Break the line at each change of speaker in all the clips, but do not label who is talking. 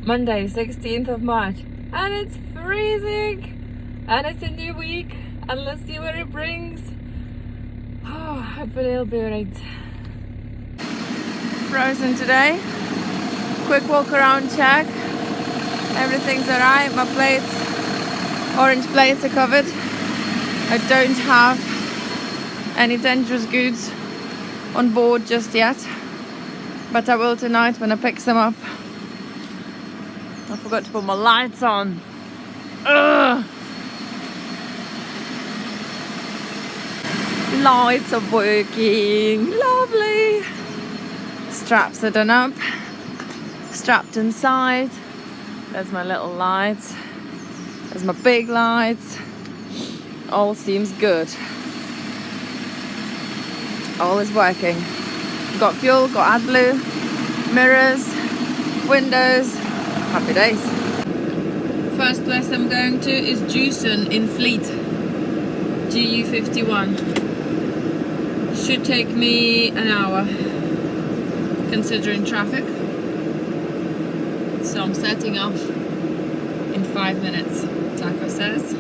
Monday, 16th of March, and it's freezing, and it's a new week, and let's see what it brings. Oh, hopefully it'll be alright. Frozen today. Quick walk around check. Everything's alright. My plates, orange plates are covered. I don't have any dangerous goods on board just yet, but I will tonight when I pick them up. I forgot to put my lights on. Ugh. Lights are working. Lovely. Straps are done up. Strapped inside. There's my little lights. There's my big lights. All seems good. All is working. Got fuel, got AdBlue, mirrors, windows. Happy days. First place I'm going to is Jewson in Fleet. GU51. Should take me an hour considering traffic. So I'm setting off in 5 minutes, Taco says.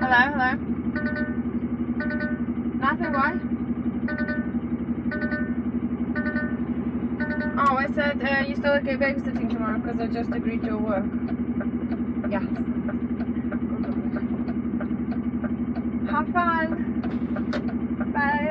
Hello. Nothing, why? Oh, I said you still okay babysitting tomorrow because I just agreed to your work. Yes. Have fun. Bye.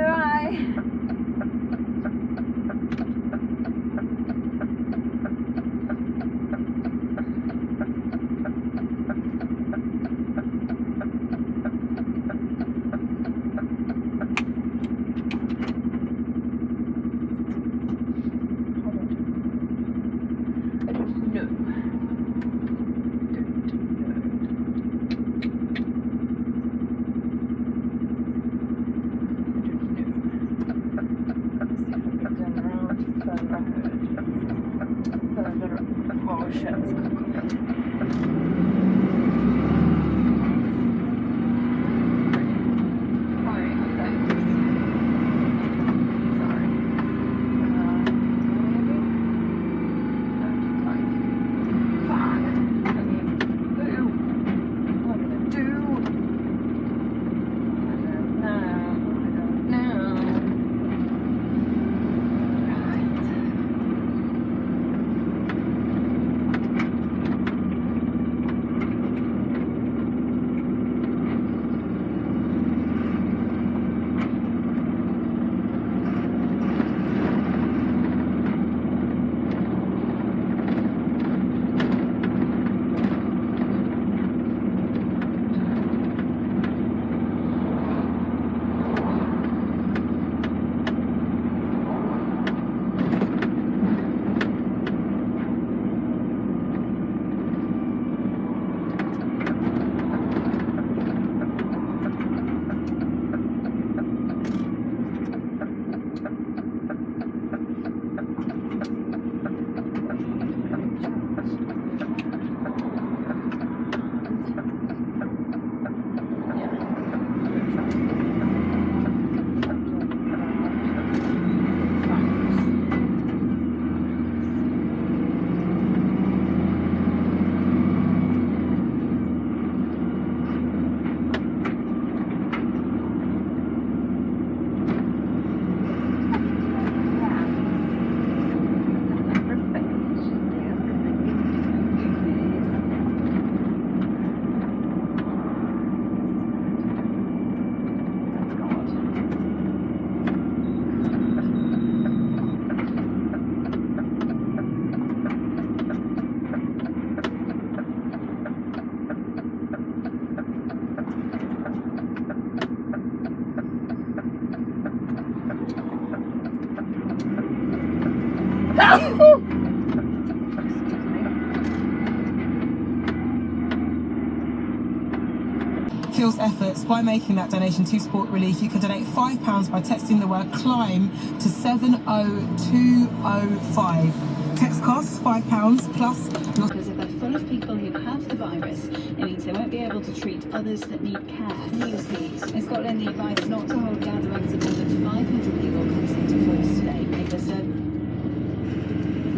Phil's efforts by making that donation to support relief. You can donate £5 by texting the word climb to 70205. Text costs £5 plus.
Because if they're full of people who have the virus, it means they won't be able to treat others that need care. Newsfeed. In Scotland, the advice not to hold gatherings of more than 500 people comes into force today.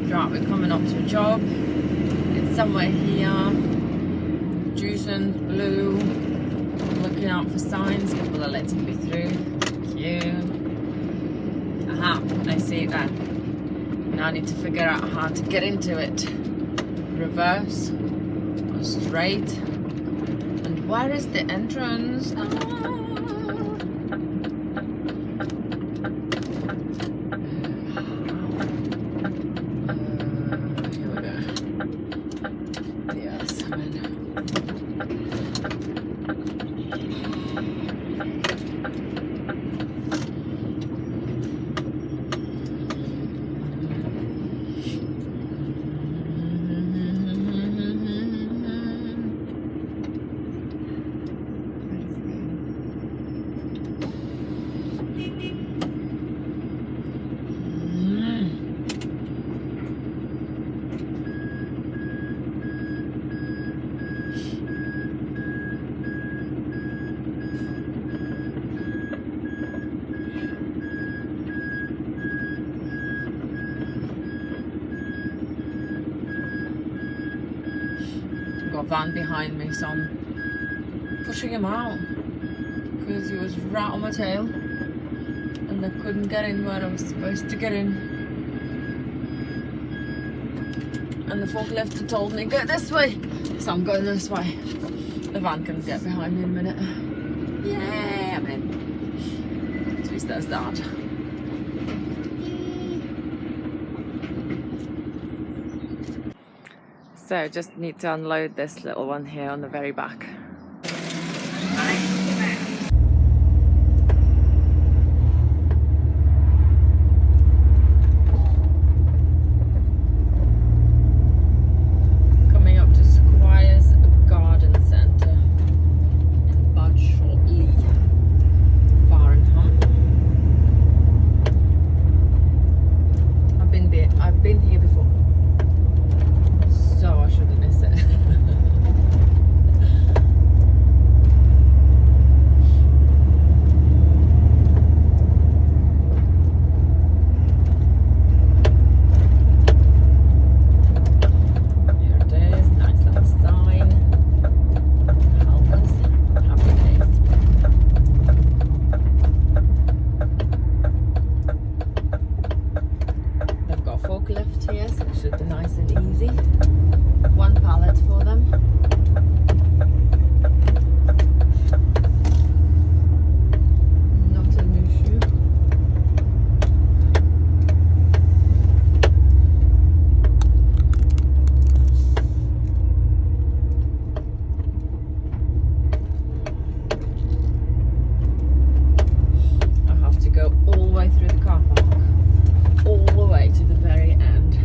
Right, we're coming up to a job. It's somewhere here. Juicing, blue. Looking out for signs. People are letting me through. Cute. Aha, I see it there. Now I need to figure out how to get into it. Reverse. Go straight. And where is the entrance? Ah. Here we go. Yes, I'm in. Got a van behind me, so I'm pushing him out because he was right on my tail and I couldn't get in where I was supposed to get in. And the forklift told me go this way, so I'm going this way. The van can get behind me in a minute. Yay, I'm in. At least there's that. So just need to unload this little one here on the very back. Coming up to Squires Garden Centre in Budshot-Lee, Farnham. I've been here before. So I shouldn't miss it. Here it is, nice little sign. Help us, happy days. They've got a forklift here, so it should be nice and easy. One pallet for them. Not an issue. I have to go all the way through the car park, all the way to the very end.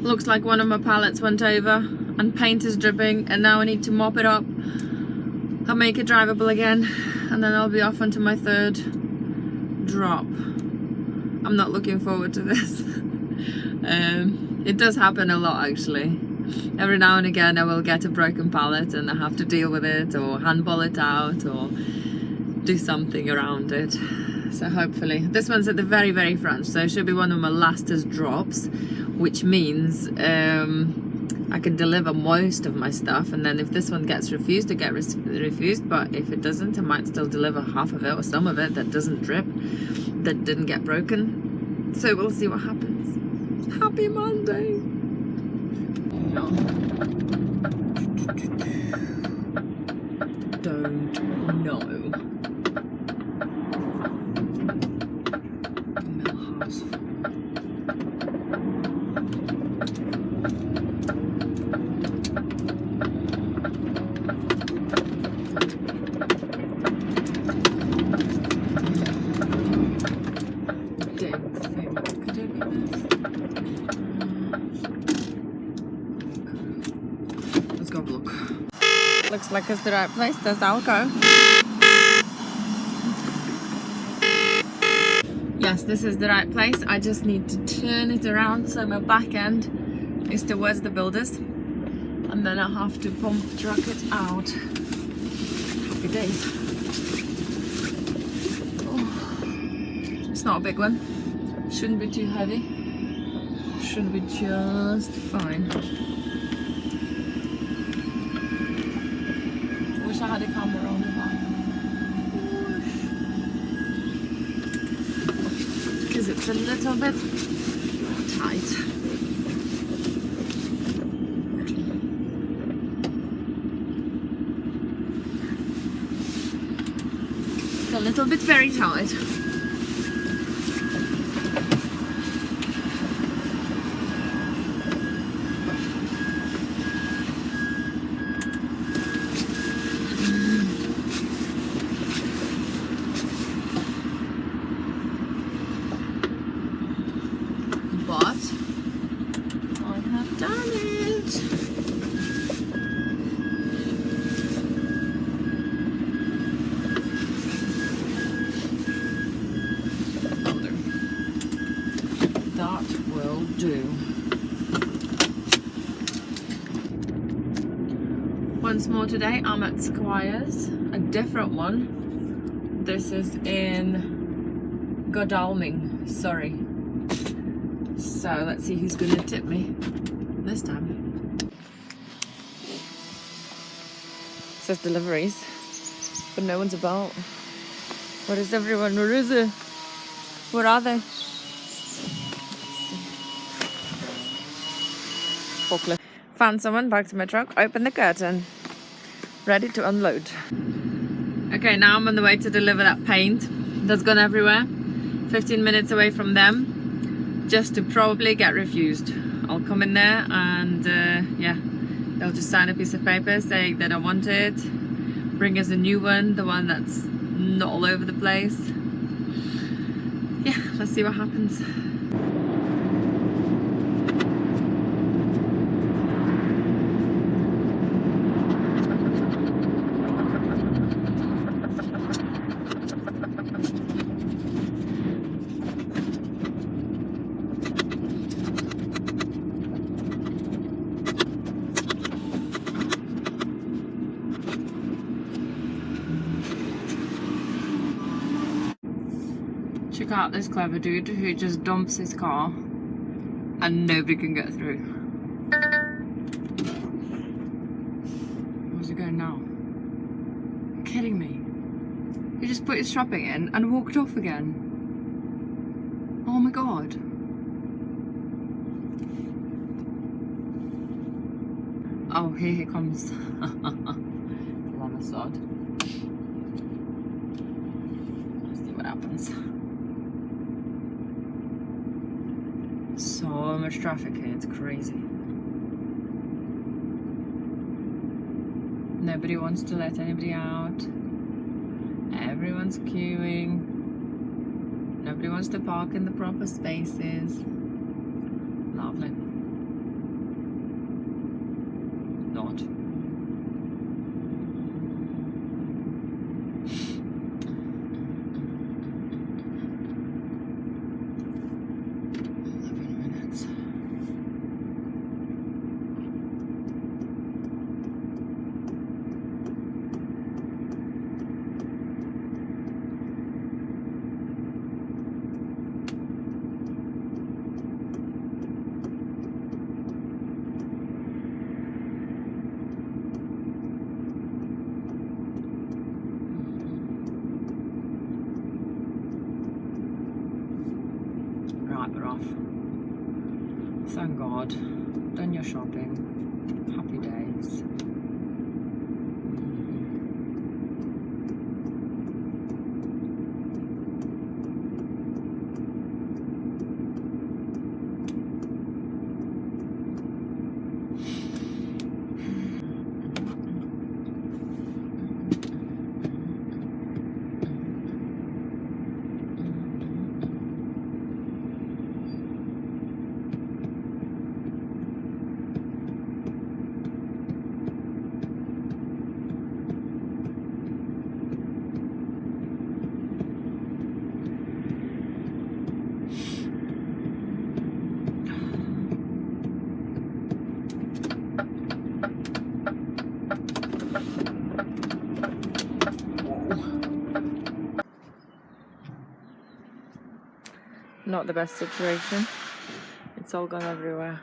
Looks like one of my pallets went over and paint is dripping, and now I need to mop it up and make it drivable again, and then I'll be off onto my third drop. I'm not looking forward to this. It does happen a lot actually. Every now and again I will get a broken pallet and I have to deal with it or handball it out or do something around it. So hopefully, this one's at the very, very front, so it should be one of my lastest drops, which means I can deliver most of my stuff, and then if this one gets refused, it gets refused, but if it doesn't, I might still deliver half of it or some of it that doesn't drip, that didn't get broken. So we'll see what happens. Happy Monday! Don't know. Let's go have a look. Looks like it's the right place. There's Alco. Yes, this is the right place. I just need to turn it around so my back end is towards the builders, and then I have to pump truck it out. Happy days. Oh, it's not a big one. Shouldn't be too heavy. Should be just fine. Wish I had a camera on the back. Because it's a little bit tight. It's a little bit very tight. Once more today, I'm at Squires, a different one. This is in Godalming, Surrey. So let's see who's gonna tip me this time. It says deliveries, but no one's about. Where is everyone? Where is it? Where are they? Forklift. Found someone, back to my truck, open the curtain. Ready to unload. Okay, now I'm on the way to deliver that paint that's gone everywhere. 15 minutes away from them, just to probably get refused. I'll come in there and yeah, they'll just sign a piece of paper saying they don't want it, bring us a new one, the one that's not all over the place. Yeah, let's see what happens. Check out this clever dude who just dumps his car and nobody can get through. Where's he going now? You're kidding me. He just put his shopping in and walked off again. Oh my god. Oh, here he comes. Lama sod. Let's see what happens. So much traffic here, it's crazy. Nobody wants to let anybody out. Everyone's queuing. Nobody wants to park in the proper spaces. Lovely. not. Right, we're off. Thank God. Done your shopping. Happy days. Not the best situation. It's all gone everywhere.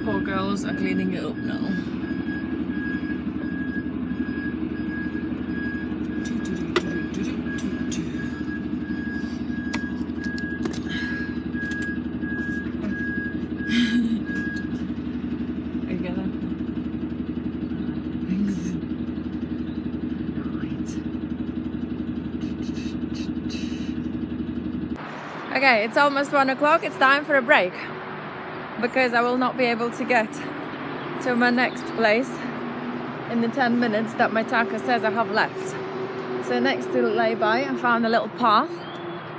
Poor girls are cleaning it up now. Okay, it's almost 1 o'clock. It's time for a break because I will not be able to get to my next place in the 10 minutes that my tacker says I have left. So next to the lay-by, I found a little path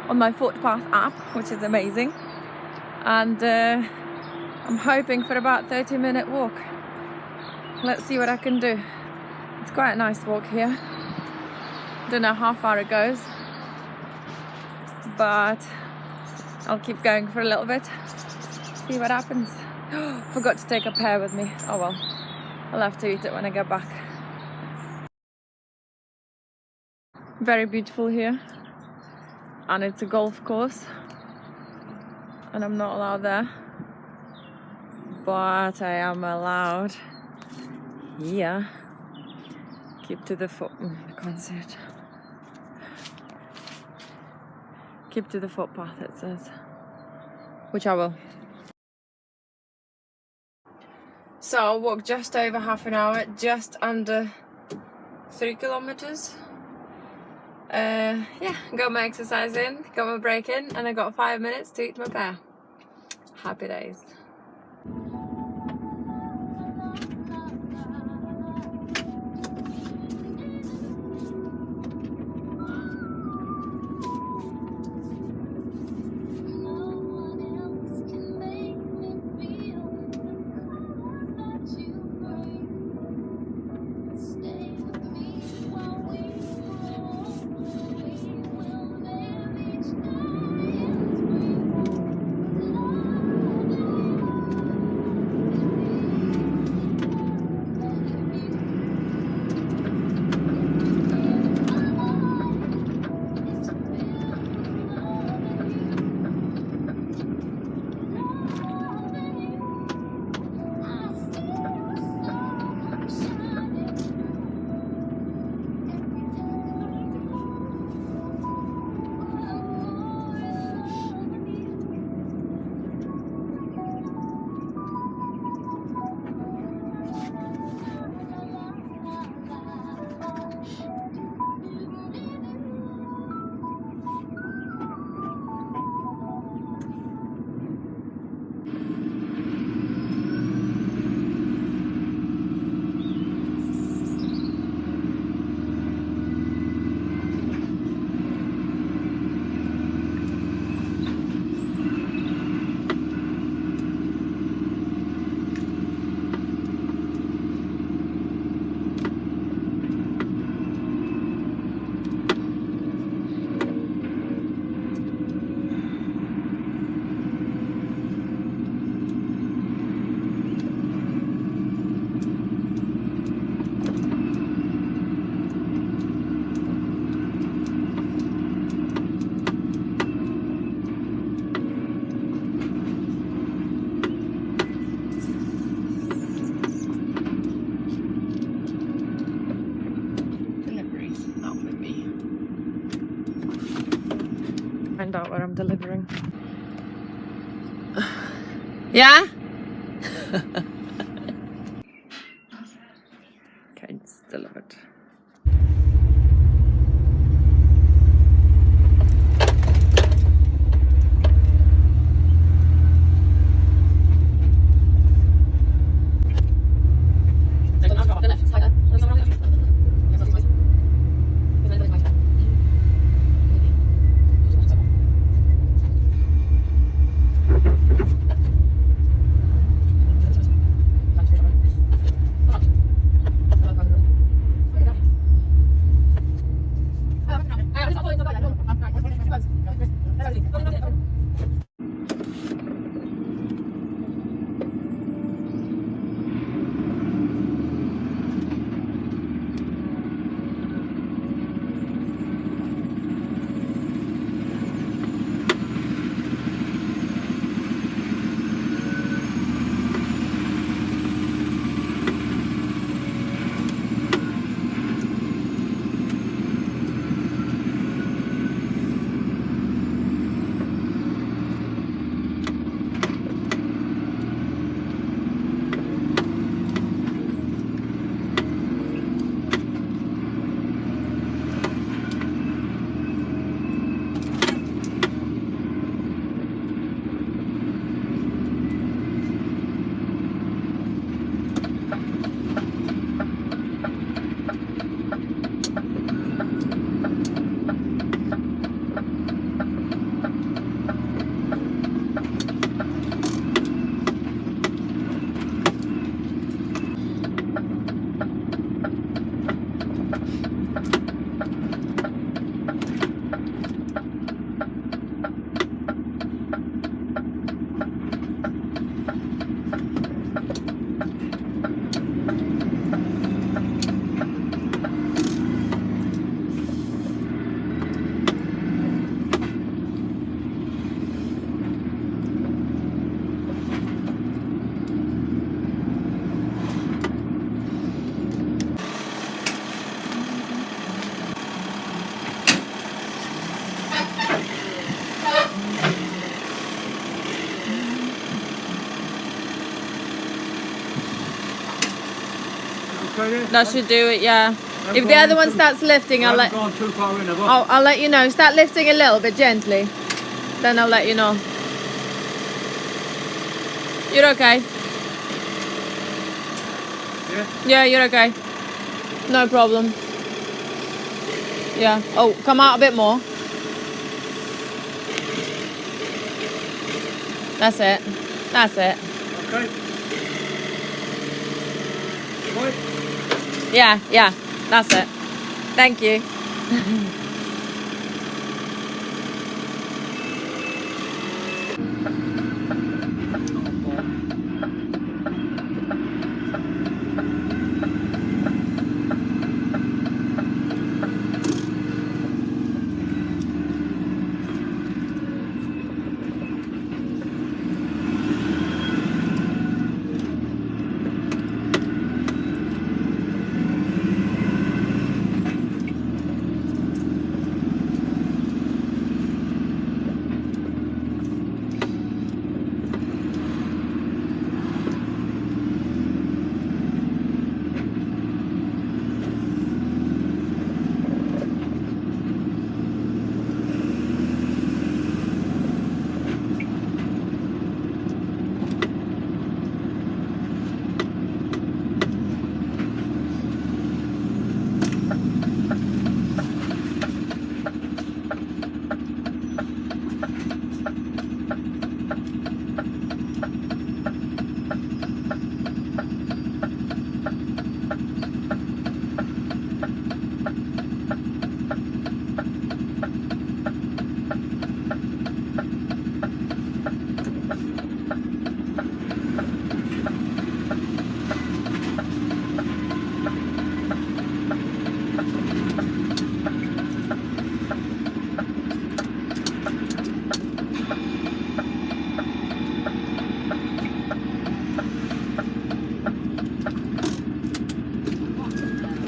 on my footpath app, which is amazing. And I'm hoping for about 30-minute walk. Let's see what I can do. It's quite a nice walk here. Don't know how far it goes, but I'll keep going for a little bit, see what happens. Forgot to take a pear with me. Oh well, I'll have to eat it when I get back. Very beautiful here, and it's a golf course, and I'm not allowed there, but I am allowed here. Keep to the foot. I can't see it. Keep to the footpath, it says, which I will. So I'll walk just over half an hour, just under 3 kilometers. Yeah, got my exercise in, got my break in, and I got 5 minutes to eat my pear. Happy days. find out where I'm delivering. Yeah? Okay, it's delivered. That should do it, yeah. If the other one starts lifting, I'll let.
Gone too far in, have I?
I'll let you know. Start lifting a little bit gently. Then I'll let you know. You're okay.
Yeah?
Yeah, you're okay. No problem. Yeah. Oh, come out a bit more. That's it. That's it.
Okay. Right.
Yeah, yeah. That's it. Thank you.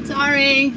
Sorry.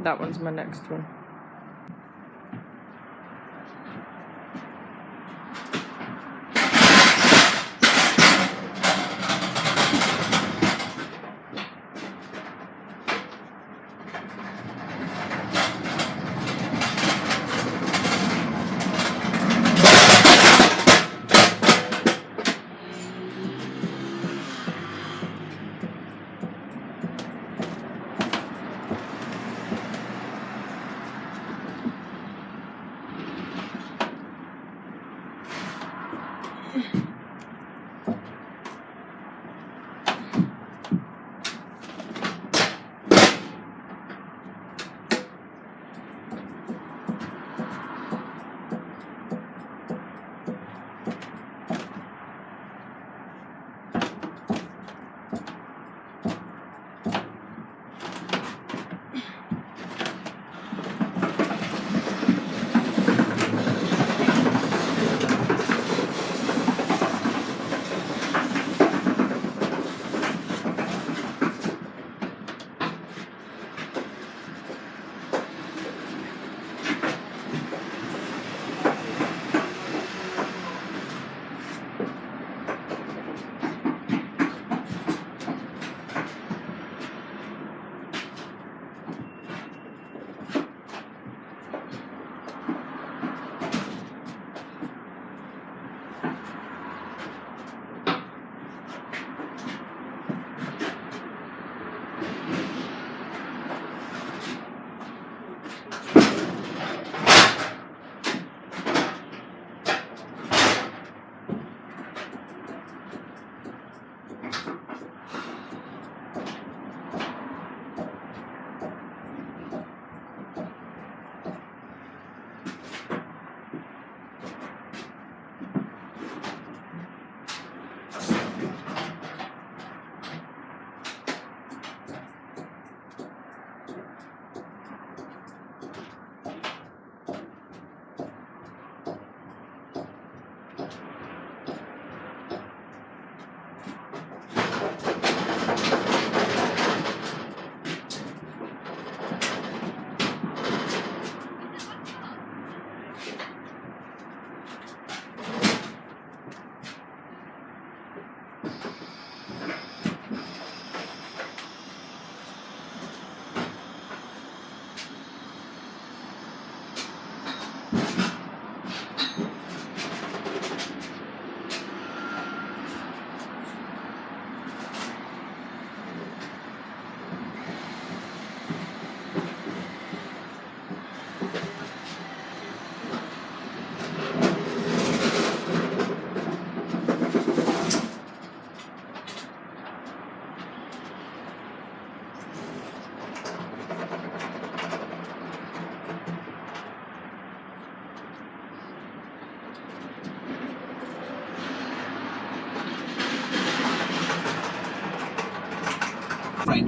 That one's my next one.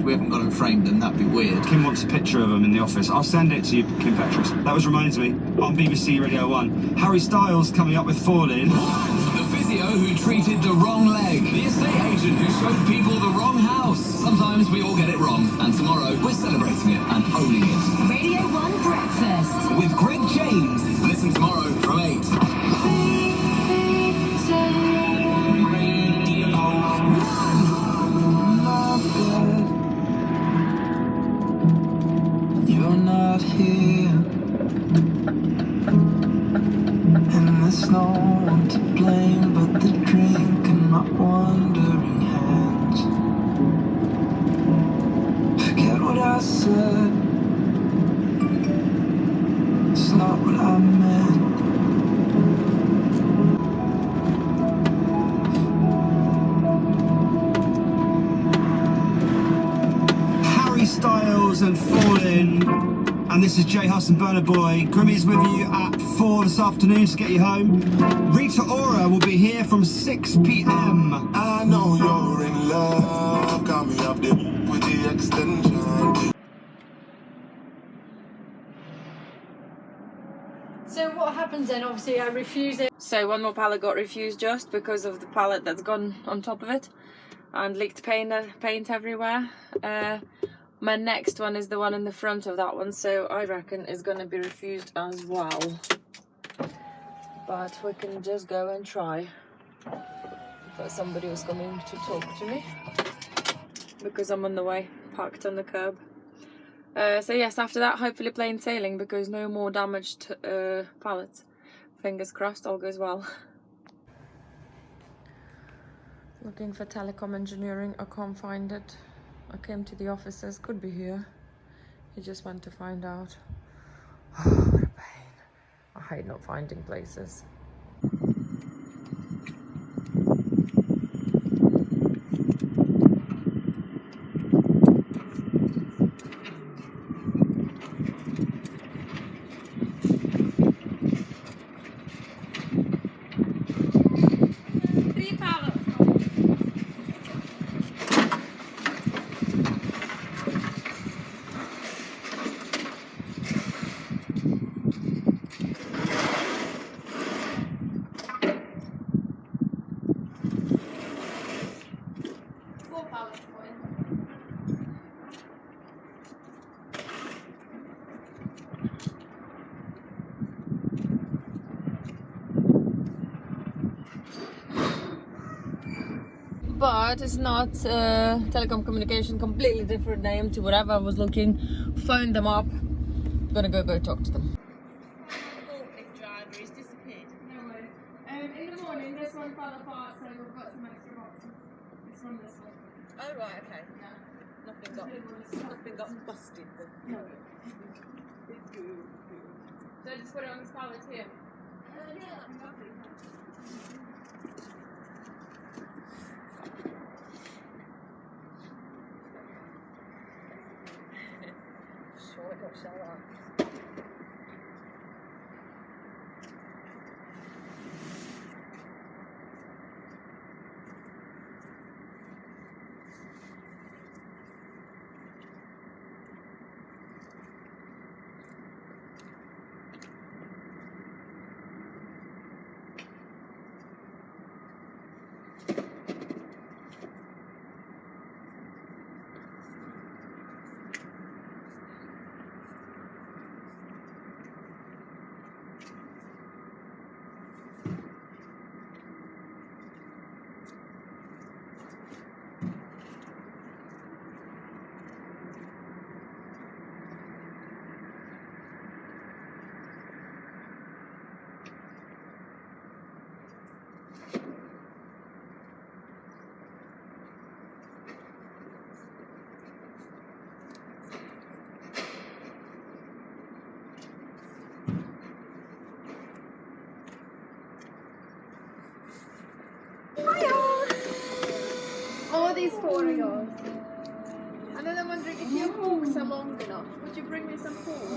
We haven't got them framed, and that'd be weird.
Kim wants a picture of them in the office. I'll send it to you, Kim Petras. That was reminds me, on BBC Radio 1, Harry Styles coming up with Falling.
The physio who treated the wrong leg. The estate agent who showed people the wrong house. Sometimes we all get it wrong, and tomorrow we're celebrating it and owning it.
Radio 1 Breakfast.
With Greg James. Listen tomorrow from 8.
You're not here, and there's no one to blame but the drink and my wandering hands. Forget what I said, it's not what I meant.
Harry Styles and Falling. And this is Jay Huss and Burner Boy. Grimmy's with you at 4 this afternoon to get you home. Rita Ora will be here from 6 p.m.
I know you're in love, got me up there with the extension.
So what happens then? Obviously I refuse it. So one more pallet got refused just because of the pallet that's gone on top of it and leaked paint everywhere. My next one is the one in the front of that one, so I reckon it's gonna be refused as well. But we can just go and try. But somebody was coming to talk to me because I'm on the way, parked on the curb. So yes, after that, hopefully plain sailing, because no more damaged pallets. Fingers crossed, all goes well. Looking for telecom engineering, I can't find it. I came to the offices, could be here. He just went to find out. Oh, what a pain. I hate not finding places. But it's not telecom communication, completely different name to whatever I was looking. Phoned them up. Gonna go talk to them.
Forklift driver has disappeared.
No worries. In the morning, this one fell apart, so we've got some extra boxes. This one.
Oh right, okay.
Yeah.
Nothing got busted then.
No. So I just put it on this pallet here.
Sure, I got shut up.
All these four are yours. And then I'm wondering if your forks are long enough, would you bring me some forks?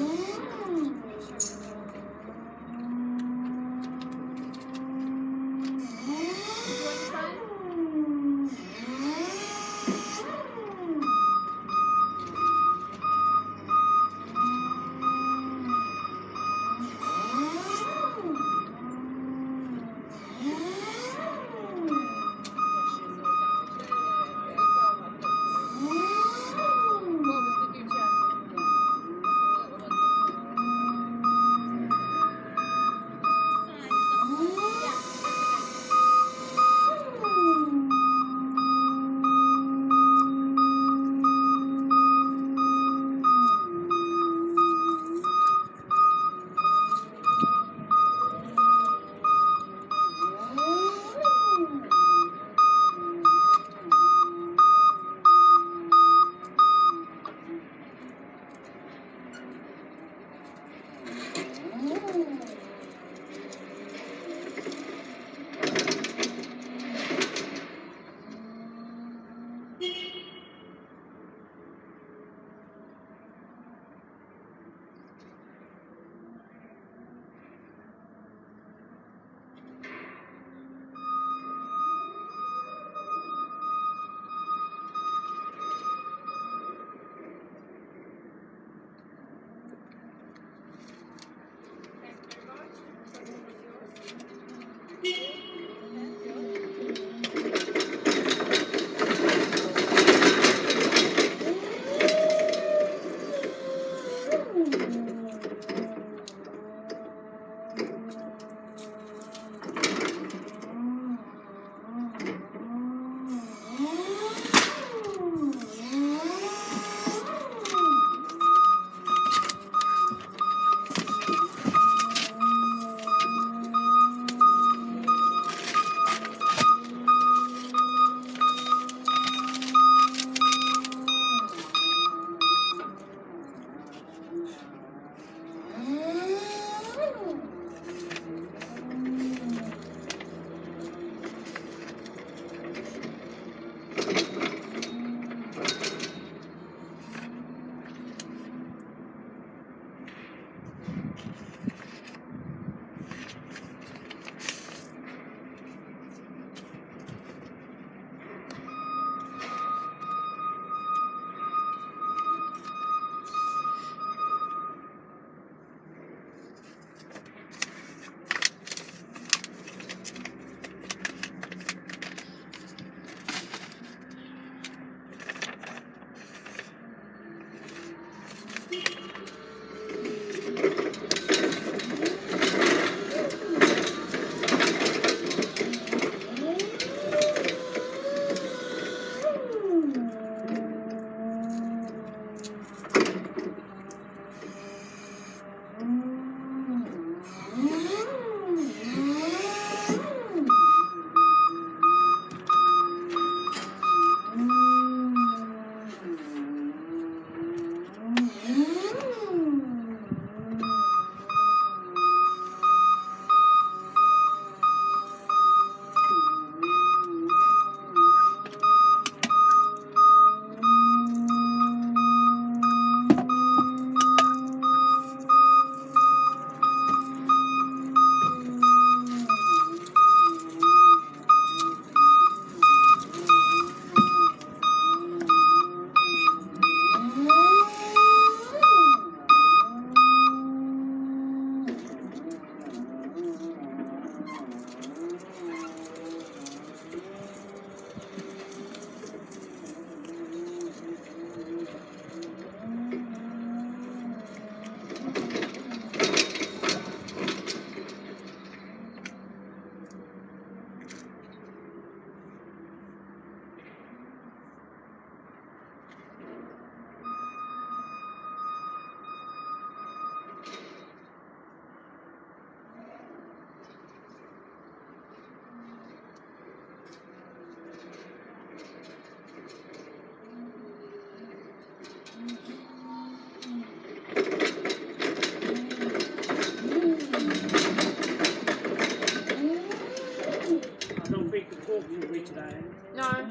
don't think the fork will reach that end.
No.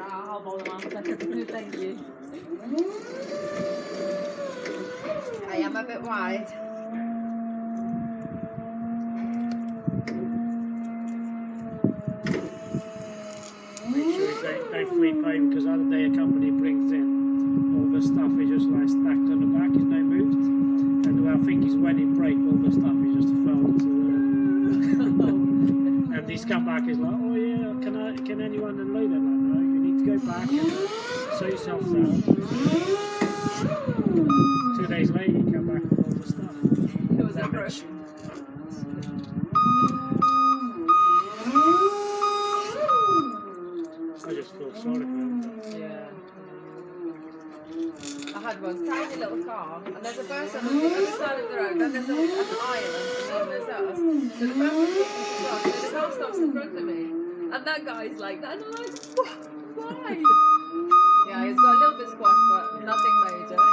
I'll hold on a second. Thank you. I am a bit wide.
Make sure they flip over, because other day a company brings in all the stuff is just like stacked on the back, is no moved. And the way I think is when it break, all the stuff is just fell to the and this comeback is like, oh yeah, can anyone unload it? Like, no, you need to go back and sort yourself out. 2 days later you come back with all the stuff.
It was a rush.
I just feel sorry for him.
Yeah. I had one tiny little car, and there's a person on the other side of the road, and there's an island, and there's us. So the person walking across, and the car stops in front of me, and that guy's like that, and I'm like, why? Yeah, he's got a little bit squashed, but nothing major.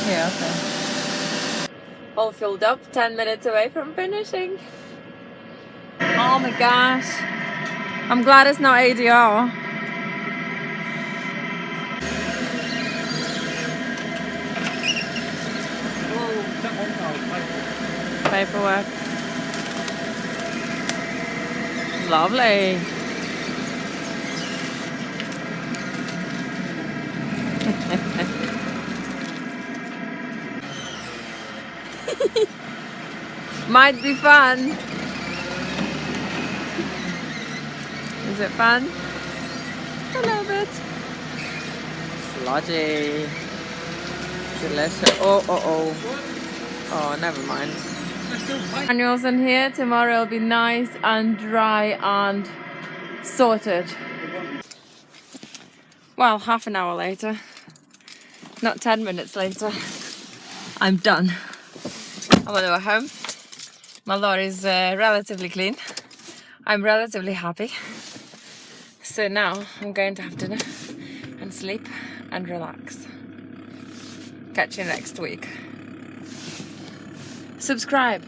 Yeah, okay. All filled up, 10 minutes away from finishing. Oh my gosh. I'm glad it's not ADR. Paperwork. Lovely. Might be fun. Is it fun? a little bit. Sludgy. Delicious. Oh, never mind. Manuals in here. Tomorrow will be nice and dry and sorted. Well, half an hour later, not 10 minutes later, I'm done. I'm on the way home. My lorry is relatively clean. I'm relatively happy. So now I'm going to have dinner and sleep and relax. Catch you next week. Subscribe.